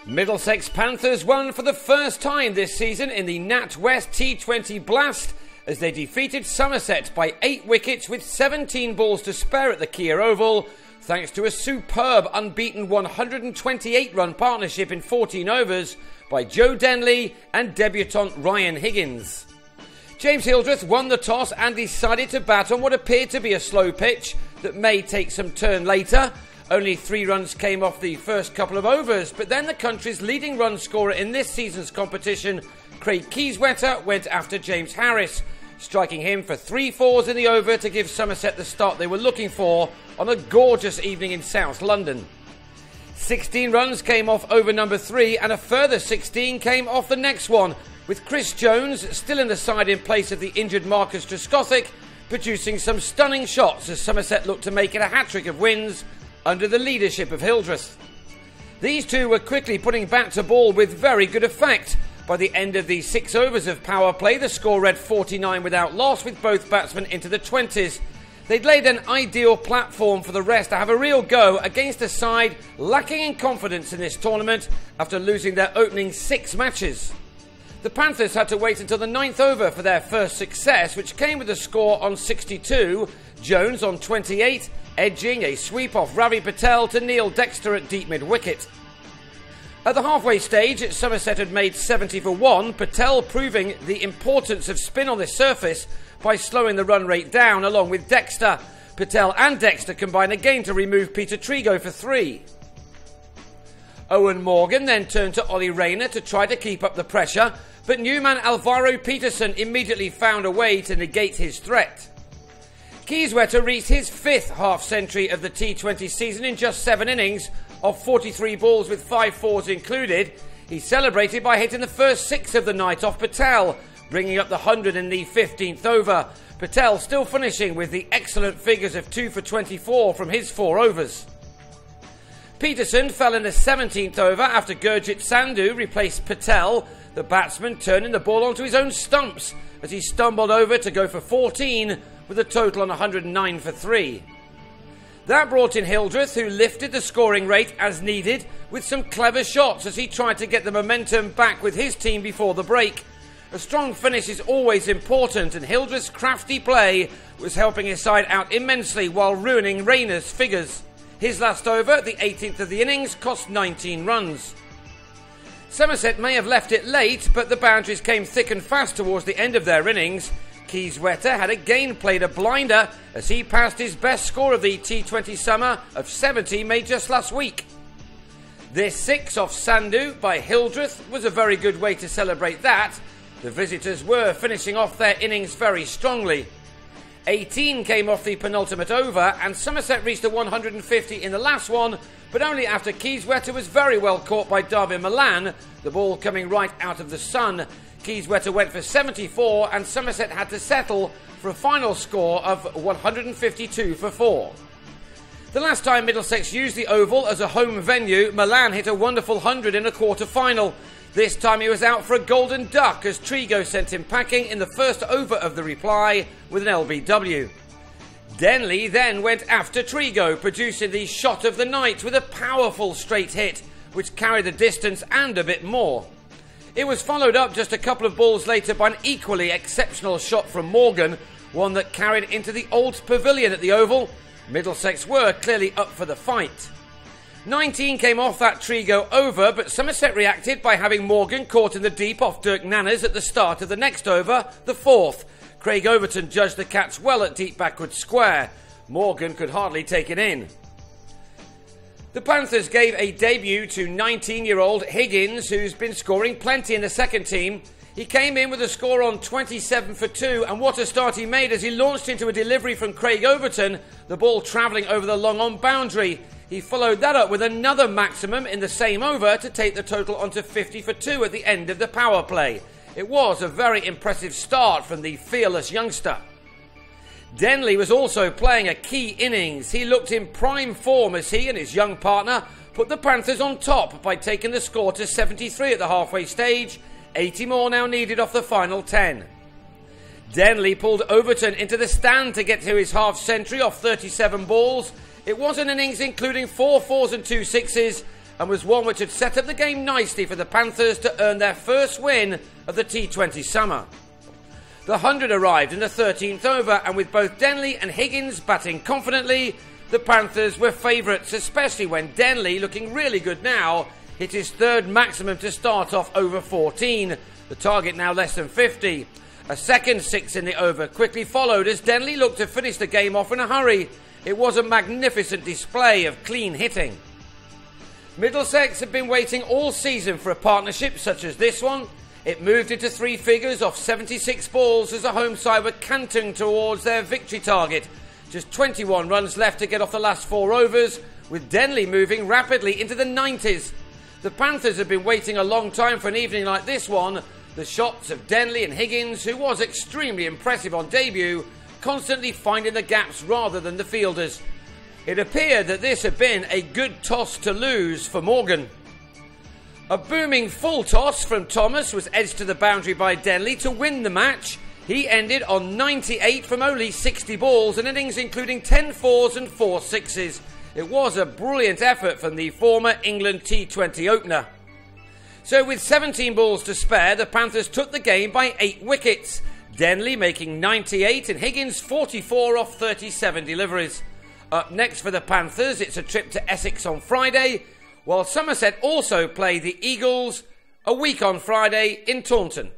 Middlesex Panthers won for the first time this season in the NatWest T20 Blast as they defeated Somerset by 8 wickets with 17 balls to spare at the Kia Oval, thanks to a superb unbeaten 128-run partnership in 14 overs by Joe Denley and debutant Ryan Higgins. James Hildreth won the toss and decided to bat on what appeared to be a slow pitch that may take some turn later. Only 3 runs came off the first couple of overs, but then the country's leading run scorer in this season's competition, Craig Keyswetter, went after James Harris, striking him for 3 fours in the over to give Somerset the start they were looking for on a gorgeous evening in South London. 16 runs came off over number 3 and a further 16 came off the next one, with Chris Jones still in the side in place of the injured Marcus Trescothick, producing some stunning shots as Somerset looked to make it a hat-trick of wins under the leadership of Hildreth. These two were quickly putting bat to ball with very good effect. By the end of the 6 overs of power play, the score read 49 without loss, with both batsmen into the 20s. They'd laid an ideal platform for the rest to have a real go against a side lacking in confidence in this tournament after losing their opening 6 matches. The Panthers had to wait until the 9th over for their first success, which came with a score on 62, Jones on 28, edging a sweep off Ravi Patel to Neil Dexter at deep mid-wicket. At the halfway stage, Somerset had made 70 for 1, Patel proving the importance of spin on this surface by slowing the run rate down along with Dexter. Patel and Dexter combined again to remove Peter Trigo for 3. Owen Morgan then turned to Ollie Rayner to try to keep up the pressure, but newman Alvaro Peterson immediately found a way to negate his threat. Keyswetter reached his 5th half-century of the T20 season in just 7 innings, of 43 balls with 5 fours included. He celebrated by hitting the first 6 of the night off Patel, bringing up the 100 in the 15th over. Patel still finishing with the excellent figures of 2 for 24 from his 4 overs. Peterson fell in the 17th over after Gurjit Sandhu replaced Patel, the batsman turning the ball onto his own stumps as he stumbled over to go for 14 with a total on 109 for 3. That brought in Hildreth, who lifted the scoring rate as needed with some clever shots as he tried to get the momentum back with his team before the break. A strong finish is always important, and Hildreth's crafty play was helping his side out immensely while ruining Rayner's figures. His last over, the 18th of the innings, cost 19 runs. Somerset may have left it late, but the boundaries came thick and fast towards the end of their innings. Keyswetter had again played a blinder as he passed his best score of the T20 summer of 70 made just last week. This 6 off Sandhu by Hildreth was a very good way to celebrate that. The visitors were finishing off their innings very strongly. 18 came off the penultimate over and Somerset reached the 150 in the last one, but only after Keyswetter was very well caught by Darvin Milan, the ball coming right out of the sun. Keyswetter went for 74 and Somerset had to settle for a final score of 152 for 4. The last time Middlesex used the Oval as a home venue, Milan hit a wonderful 100 in a quarter-final. This time he was out for a golden duck as Trigo sent him packing in the first over of the reply with an LBW. Denley then went after Trigo, producing the shot of the night with a powerful straight hit, which carried the distance and a bit more. It was followed up just a couple of balls later by an equally exceptional shot from Morgan, one that carried into the old pavilion at the Oval. Middlesex were clearly up for the fight. 19 came off that Trigo over, but Somerset reacted by having Morgan caught in the deep off Dirk Nanners at the start of the next over, the 4th. Craig Overton judged the catch well at deep backward square. Morgan could hardly take it in. The Panthers gave a debut to 19-year-old Higgins, who's been scoring plenty in the second team. He came in with a score on 27 for 2, and what a start he made as he launched into a delivery from Craig Overton, the ball travelling over the long-on boundary. He followed that up with another maximum in the same over to take the total onto 50 for 2 at the end of the power play. It was a very impressive start from the fearless youngster. Denley was also playing a key innings. He looked in prime form as he and his young partner put the Panthers on top by taking the score to 73 at the halfway stage. 80 more now needed off the final 10. Denley pulled Overton into the stand to get to his half-century off 37 balls. It was an innings including 4 fours and 2 sixes, and was one which had set up the game nicely for the Panthers to earn their first win of the T20 summer. The 100 arrived in the 13th over, and with both Denley and Higgins batting confidently, the Panthers were favourites, especially when Denley, looking really good now, hit his third maximum to start off over 14, the target now less than 50. A second six in the over quickly followed as Denley looked to finish the game off in a hurry. It was a magnificent display of clean hitting. Middlesex had been waiting all season for a partnership such as this one. It moved into three figures off 76 balls as the home side were canting towards their victory target. Just 21 runs left to get off the last 4 overs, with Denley moving rapidly into the 90s. The Panthers had been waiting a long time for an evening like this one. The shots of Denley and Higgins, who was extremely impressive on debut, constantly finding the gaps rather than the fielders. It appeared that this had been a good toss to lose for Morgan. A booming full toss from Thomas was edged to the boundary by Denley to win the match. He ended on 98 from only 60 balls, an innings including 10 fours and 4 sixes. It was a brilliant effort from the former England T20 opener. So with 17 balls to spare, the Panthers took the game by 8 wickets. Denley making 98 and Higgins 44 off 37 deliveries. Up next for the Panthers, it's a trip to Essex on Friday, while Somerset also play the Eagles a week on Friday in Taunton.